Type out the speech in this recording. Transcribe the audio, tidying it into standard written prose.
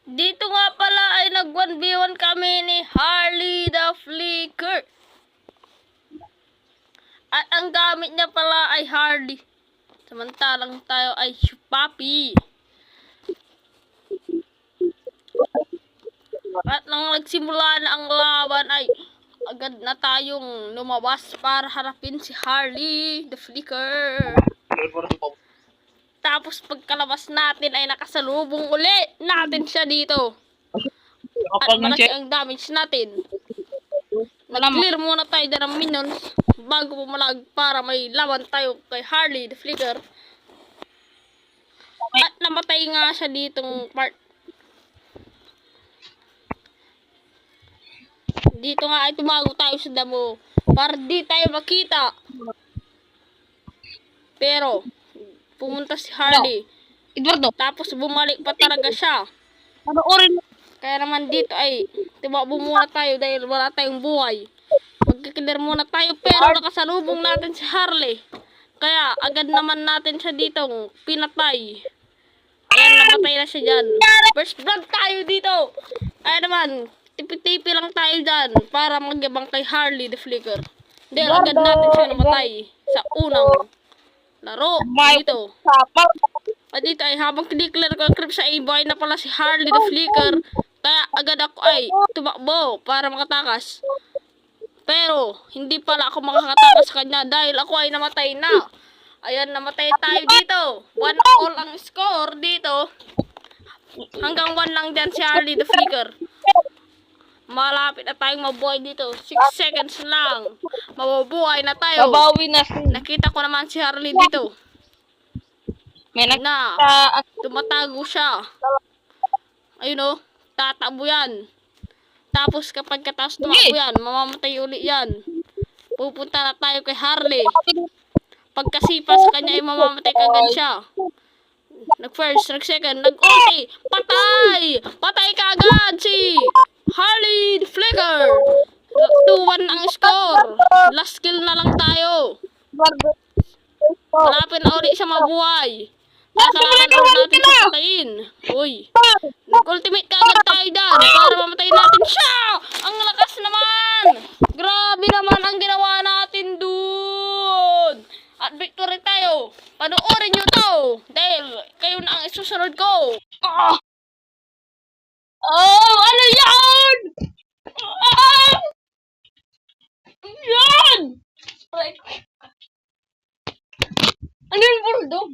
Dito nga pala ay nag 1v1 kami ni Harley the Flicker. At ang gamit niya pala ay Harley. Samantalang tayo ay Papi. At nang nagsimula na ang laban ay agad na tayong lumabas para harapin si Harley the Flicker. Tapos pagkalabas natin ay nakasalubong ulit natin siya dito. At malaki ang damage natin. Nag-clear muna tayo dyan ng minions bago pumalag para may laban tayo kay Harley the Flicker. At namatay nga siya ditong part. Dito nga ay tumago tayo sa damo para di tayo makita. Pero pumunta si Harley. Eduardo, Tapos bumalik pa talaga siya. panoorin mo. Kaya naman dito ay tumakbo muna tayo dahil wala tayong buhay. Magkikilir muna tayo pero nakasalubong natin si Harley. Kaya agad naman natin siya ditong pinatay. Ayan, namatay na siya dyan. First blood tayo dito. Ayan naman, tipi-tipi lang tayo dyan para magyabang kay Harley the Flicker. Dahil agad natin siya namatay sa unang laro dito. At dito ay habang kiniklear ko ang creep sa A-boy na pala si Harley the Flicker. Kaya agad ako ay tumakbo para makatakas. Pero hindi pala ako makakatakas sa kanya dahil ako ay namatay na. Ayan, namatay tayo dito. 1-all ang score dito. Hanggang 1 lang dyan si Harley the Flicker. Malapit na tayong mabuhay dito. 6 seconds lang. Mabubuhay na tayo. Babawi na si... Nakita ko naman si Harley dito. May Na, nakita... tumatago siya. Ayun o, tatabo yan. Tapos kapag kataas tumakbo yan, mamamatay uli yan. Pupunta na tayo kay Harley. Pagkasipa sa kanya ay mamamatay kagad siya. Nag-first, nag-second, nag-ulti. Patay! Patay kagad si Harley the Flicker. 2-1 ang score. Last kill na lang tayo. Malapit na ulit siya mabuhay. Kailangan ulit natin siya patayin. Uy, nag-ultimate kagad tayo dyan para mamatayin natin siya. Ang lakas naman. Grabe naman ang ginawa natin dun. At victory tayo. Panoorin nyo to. Dahil kayo na ang isusunod ko. Oh, ano yan? Yan! Ano yung bulldog?